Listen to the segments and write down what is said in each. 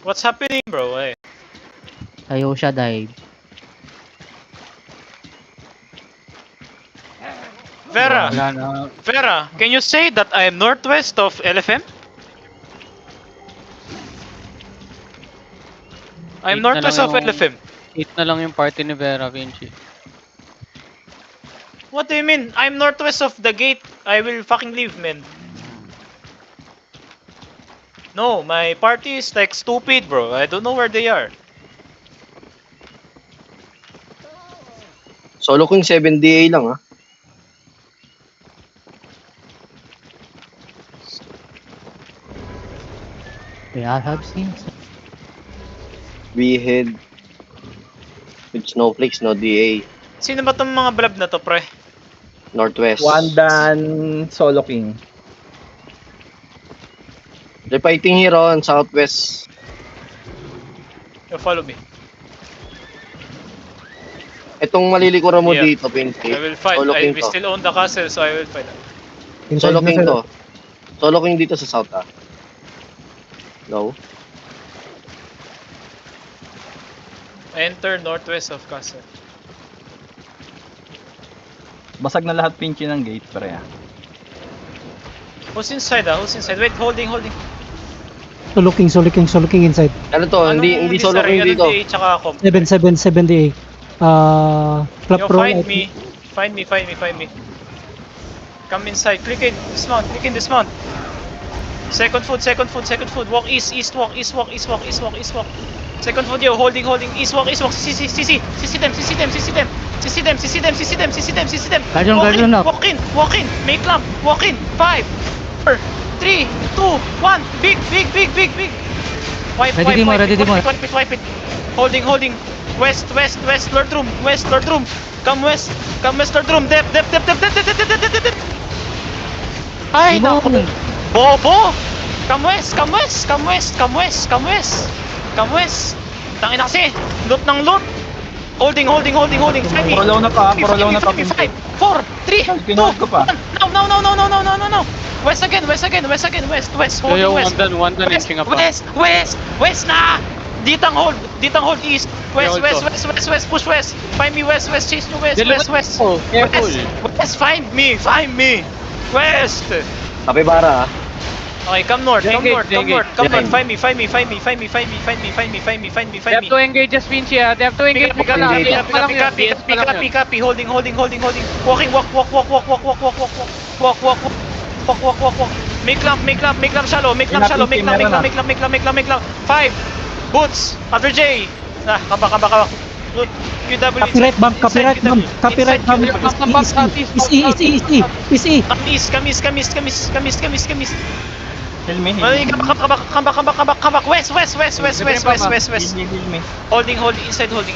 What's happening, bro? Hey. Ayaw siya dive. Vera, Wala na. Vera, can you say that I am northwest of LFM? I'm 8 na northwest lang of yung- LFM. 8 na lang yung party ni Vera, Vinci. What do you mean? I'm northwest of the gate. I will fucking leave, man. No, my party is like stupid, bro. I don't know where they are. Solo King 7DA lang ah. Yeah, I have seen. We head with Snowflakes, no DA. Sino ba tong mga blab na to, pre? Northwest. Wandan Solo King. They're fighting here on Southwest. You follow me. Itong malilikuran mo Yeah. dito, Pinky. I will fight. Solo King We to. still own the castle, so I will fight. Solo King to. Solo King dito sa South ah. No? Enter northwest of castle. Basag na lahat pinchi ng gate, pre. Who's inside ah? Who's inside? Wait, holding. Solo King inside. Ano to? Hindi Solo King Anong dito. DA tsaka comp? 778. Flap Yo, pro. find me. Find me. Come inside. Click in. Dismount. Second foot. Walk east. Walk. Second foot, yo. Holding. East walk. See them. Guardian up. Walk in. Make lamp. Walk in. 5, 4, 3, 2, 1. Big. Wipe Ready mo. it. Holding. West, Lord Room. Come west, Lord Room. Dep. Ay, Di mo. naku. Bobo! Come west. Tangina kasi. Loot. Holding. Find me. Prolaw na pa, prolaw na pa. 5, 4, 3, 2, 1. Kinuha ko pa. No. West again. Holding Yo, west. Wandan inching up. West na! Ditang hold east. West, Yeah, hold push west. Find me west, chase me west. Oh, careful. West, find me. West! Kapibara ah. Okay, come north. Engage. Find me. They have to engage as Vinci, ah. They have to engage. Pick up. Holding. Walking. Walk. Make lamp shallow. Make lamp. 5. Boots. After J. Kaba. Loot. QW. Copyright bomb. East E. Come east. Heal me. Come back. West. Heal me. Holding. Inside holding.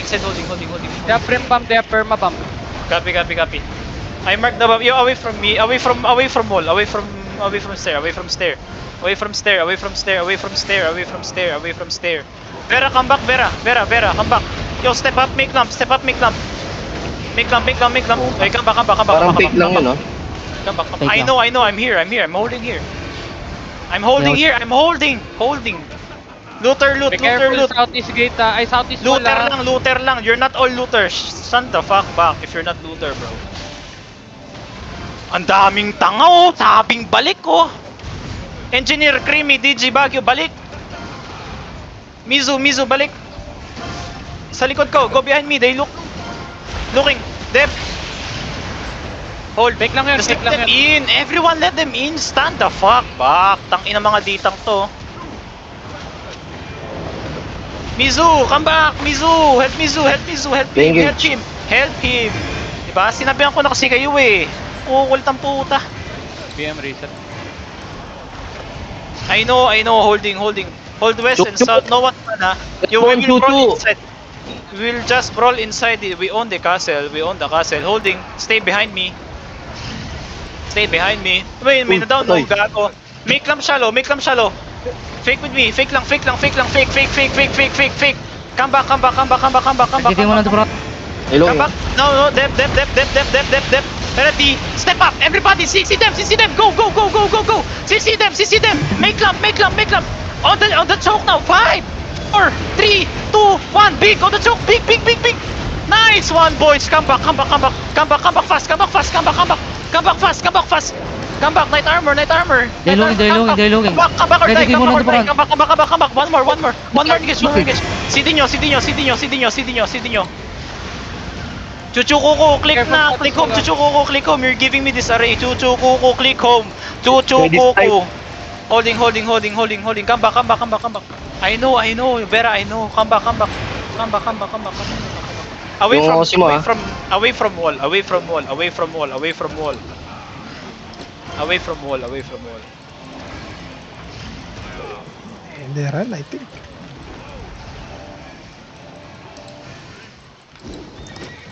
They have prim bump, they have perma bump. Copy. I mark the bomb. Yo, away from me. Away from wall. Away from stair. Vera, come back. Vera, come back. Yo, step up, make lamp. Make lamp. Hey, come back. Parang fake lang yun, no? Come back. Fake I lang. know. I'm here. I'm holding here. I'm holding. Looter. Be careful, southeast gate, ah. Ay, southeast wall, ah. Looter lang. You're not all looters. Stand the fuck back if you're not looter, bro. Ang daming tanga, oh. Sabing balik, oh. Engineer, Creamy, DG, Baguio, balik. Mizu, balik. Sa likod ko, go behind me. They looking. Dep. Hold. Fake lang yun, Just fake let lang them in. Everyone let them in. Stand the fuck back. Tangina mga ditang to. Mizu, come back. Help Mizu. Help him. Diba? Sinabihan ko na kasi kayo eh. Kukultang puta. PM reset. I know. Holding. Hold west and south. No one na. You will roll inside. We will just roll inside. We own the castle. Holding. Stay behind me. Wait, may na-down mo, gago. Make lamp shallow. Fake with me. Fake lang. Fake. Come back. Sige mo na to, bro. Hello. Come back. No. Dep. Ready. Step up. Everybody. See them. Go. See them. Make lamp. On the choke now. 5, 4, 3, 2, 1. Big on the choke. Big, big, big, big. Nice one, boys. Come back, come back, come back. Come back, come back fast, come back fast, come back, come back. Come back fast, come back fast. Come back, knight armor, knight armor. They're looking, they're looking, they're looking. Come back or Ready, die, team come mo back or na die. to, Come back, come back, come back, come back. One more engage, one more engage. CD nyo, CD nyo, CD nyo, CD nyo, CD nyo, CD nyo. Chuchukuko, click na, click home, Chuchukuko, click home. You're giving me this array. Chuchukuko, click home. Chuchukuko. Holding, holding, holding, holding, holding. Come back, come back, come back, come back. I know, Vera, I know. Come back, come back. Come back, come back, come back, come back. Away Yung from, Osi mo, away ah. from, away from wall, away from wall, away from wall, away from wall. Away from wall, away from wall. And they run, I think.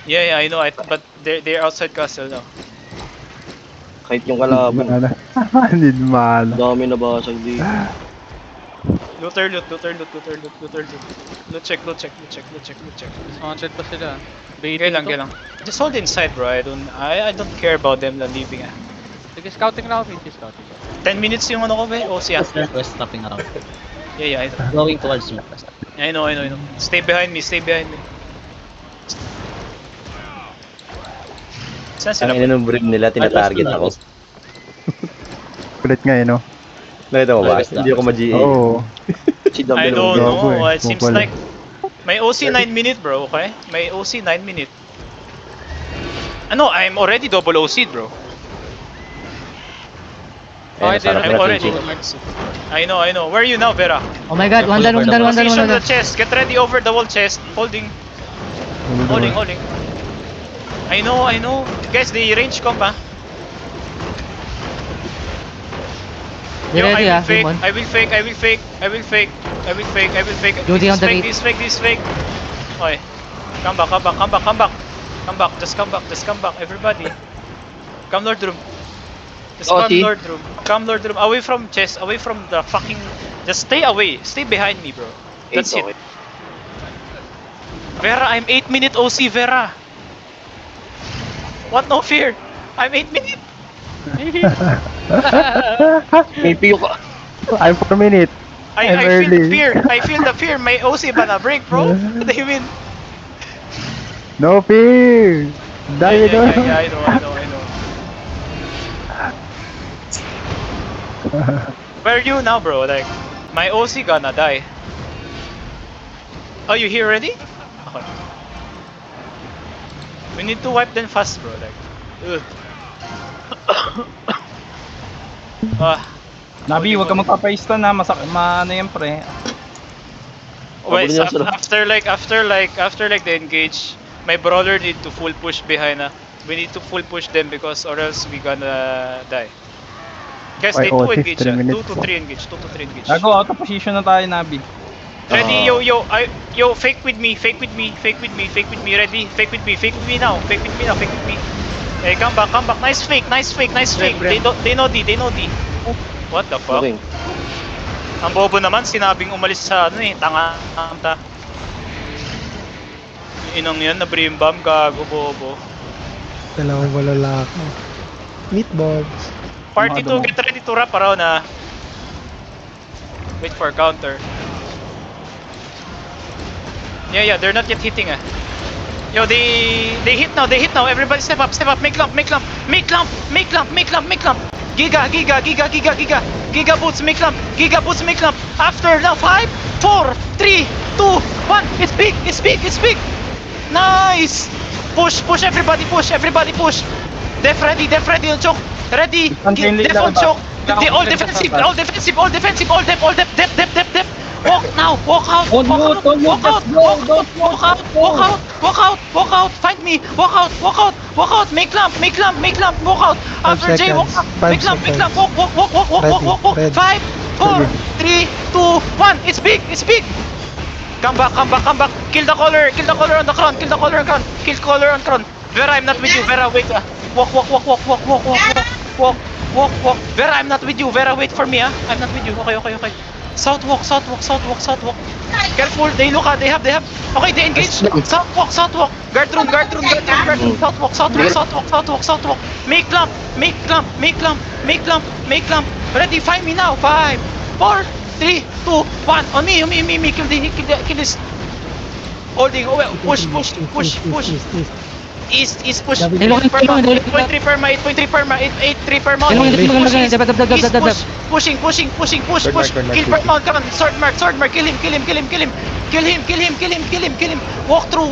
Yeah, I know, but they're outside castle now. Kahit yung kalaban. Hindi man. Dami na basag dito. Looter, loot, looter, loot, looter, loot, looter, loot. Loot check, loot check, loot check, loot check, loot check. 100 pa sila. Okay lang, okay lang. Just hold inside, bro. I don't care about them leaving. Sige, scouting na ako. Sige, scouting. 10 minutes yung ano ko, be? O siya. Northwest stopping around. Yeah, I know. Going towards northwest. I know. Stay behind me, stay behind me. Saan sila? Ang ina ng breed nila, tinatarget ako. Kulit nga eh, no? Nakita mo ba? Northwest Hindi ako mag-GA. Oo. Si W. I don't gago know. eh. It seems Kupal. like may OC 9 minute, bro, okay? May OC 9 minute. Ano, I'm already double OC, bro. Okay, Sarap I'm na already. teaching. I know. Where are you now, Vera? Oh my god, one down, one down, one down, Position one the down. chest. Get ready over the wall chest. Holding. I know. Guys, the range comp, ah. They Yo, ready, ah, I Demon. will fake. Duty on the gate. This fake. Okay. Come back. Just come back, everybody. Come Lord Room. Just come OT. Lord Room. Come Lord Room. Away from chest, away from the fucking... Just stay away. Stay behind me, bro. That's it. Vera, I'm 8 minute OC, Vera. What? No fear. I'm 8 minute. May piyo ka. I'm 4 minutes. I I'm feel the early. fear. I feel the fear. My OC ba na break, bro? What do you mean? No fear! Die Yeah, no. I know. Where are you now, bro? Like, my OC gonna die. Oh, you here already? Okay. We need to wipe them fast, bro. Like, ugh. Nabi, huwag ka magpapaista na. Ano yan, pre. Wait, Abulin so niya after the engage, my brawler need to full push behind. We need to full push them because or else we gonna die. Guys, Why they 2 all engage. 3 minutes 2 to 3 engage. 2 to 3 engage. Gago, out of position na tayo, Nabi. Ready, yo, fake with me. Ready, fake with me now. Fake with me. Hey, come back. Nice fake. They know D. What the fuck? Okay. Ang bobo naman, sinabing umalis sa tanga. Inong yan, na brim bomb, gago, bobo. Dalawang walalaki. Meatballs. Party 2, get ready to wrap around, Wait for counter. Yeah, they're not yet hitting, Yo, they hit now. Everybody step up. Make lump. Giga boots, make lump. After now, 5, 4, 3, 2, 1. It's big. Nice. Push, everybody push. Def ready on choke. Ready. Def on choke. All defensive. Def. Walk now. Walk out. Find me. Walk out. Make lump. Walk out. After J, walk out. Make lump. Walk. Red. 5, 4, 3, 2, 1. It's big. Come back. Kill the collar on the crown. Kill collar on crown. Vera, I'm not with you. Vera, wait. Walk. Vera, I'm not with you. Vera, wait for me, I'm not with you. Okay. South walk. Careful, they look at, they have. Okay, they engage. South walk. Guard room. South walk. Make lump. Ready, find me now. 5, 4, 3, 2, 1. On me. Kill this. Holding. Oh, push. East, push. Dayloking, Perma. dayloking, 8.3 perma, 8.3 perma, 8.3 perma. Dayloking, East, dayloking, push. Pushing. Push. Kill perma. Come on. Sword mark. Kill him. Walk through.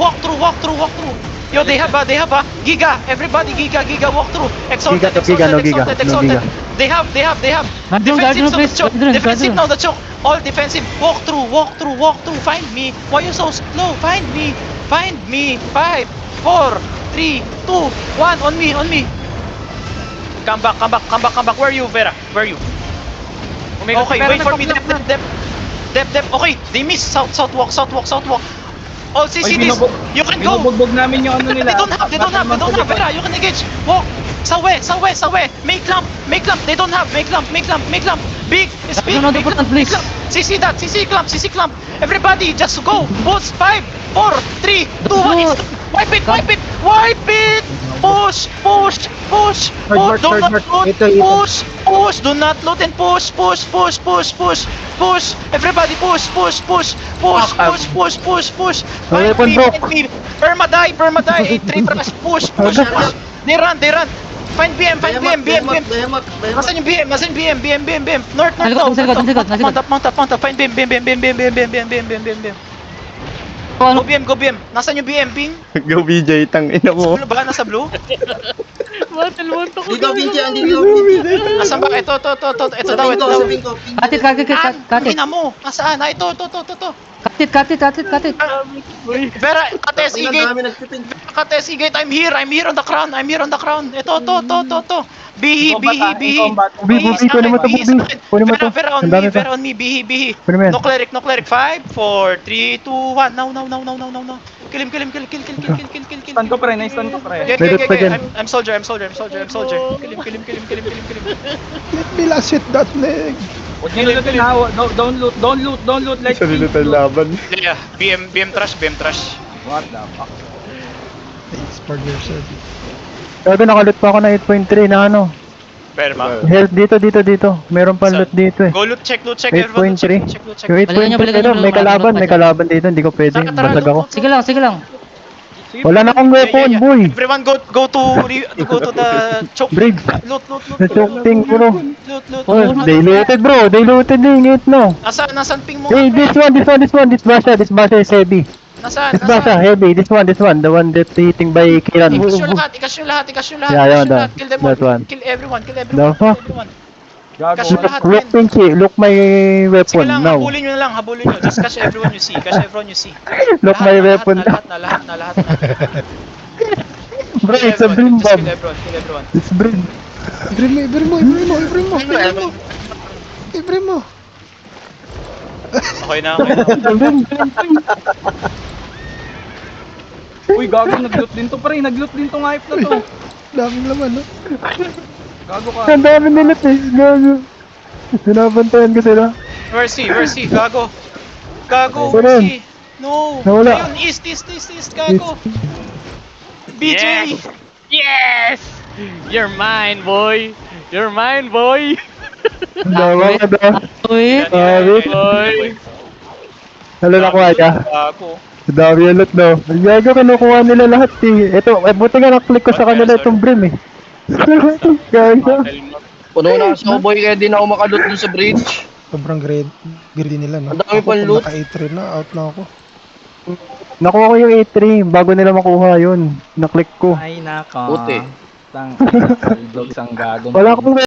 Yo, they have Giga. Everybody, Giga. Walk through. Exalted. No Giga. They have. Guard room, please. Defensive now, the choke. All defensive. Walk through. Find me. Why you so slow? Find me. 5, 4, 3, 2, 1. On me. Come back. Where are you, Vera? Where are you? Okay, wait for me. Dep. Okay, they miss. South walk. All CCTs. You can go. Binubugbog namin yung ano nila. They don't have. Vera, you can engage. Walk. Sa way. Make clamp. They don't have. Make clamp. Big. Speed. No, Make clamp. please. CC that. CC clamp. Everybody, just go. Boots. 5, 4, 3, 2, 1. It's wipe it. Push. Do not loot. Push. Do not loot and push. Everybody, push. Weapon broke. Perma die. 8-3 trash. Push. They run. Find BM. Nasaan yung BM? North. Mount up. Find BM. Go BM. Nasaan yung BM, Ping? Go BJ, tang ina mo. Blue ba? Nasa blue? Dito, BJ. Nasaan ba? Ito daw. Katit. Ina mo. Nasaan? Ito. Katit. Vera, Kates, Gate. I'm here on the crown. Ito. Bihi. Bubi, kunin mo to. Vera Ang dami pa. Vera on me. Bihi. Kunin mo yan. No cleric. 5, 4, 3, 2, 1. Now. Kill him. Stun ko pre, na-stun ko pre. Yeah. I'm soldier. Kill him. Let me last hit that leg. Huwag nyo lutin ha. Don't loot like Sa nilutan laban. Yeah. BM trash. What the fuck? Thanks for your service. Sabi nakalit pa ako na 8.3 na ano. Perma. Health dito. Meron pa Saan? loot dito eh. Go loot check. Everyone, 8.3. check. Yung 8.3 Balikan nyo, may kalaban. May kalaban dito. Hindi ko pwede. Tara, Basag ako. Sige lang. Wala na akong weapon, boy. Everyone go to the choke. Brig. Loot. Sa choke thing, bro. Loot. Oh, they looted, bro. They looted yung 8 no. Nasaan ping mo? Hey, this one. This Basha is heavy. Nasaan? This Basha, heavy. This one. The one that's hitting by Kiran. Ikas yung lahat. Yeah, that- Kill them that all. one. Kill everyone. The fuck? Gago. Cash lahat, Look, men. Pinky. Look my Sige weapon lang, now. habulin nyo. Just catch everyone you see. Look my weapon now. Lahat. Bro, it's a brim bomb. Kill everyone. It's brim. Brim mo. Okay na. Uy, gago, nag-loot din to pre. Nag-loot din tong hype na to. Daming laman, no? Gago ka. Ang dami nilit eh. Gago. Sinabantayan ko sila. Where's he? Gago, Saan? where's he? No. Nawala. Ayun, east, gago. BJ. Yes! You're mine, boy! Dawa ka daw. Uy. Boy! Hala na kuha ka. Gago. Dami yung loot, no? Ang gago, kinukuha nila lahat eh. Ito, buti nga naklik ko sa kanila itong brim eh. Gago. Puno na kasi ako, boy. Kaya di na ako makalot dun sa bridge. Sobrang greedy nila, no? Ang dami pang loot. Naka-A3 na, out na ako. Nakuha ko yung A3 bago nila makuha yun. Naklik ko. Ay, nako. Puti. Sang gago. Wala akong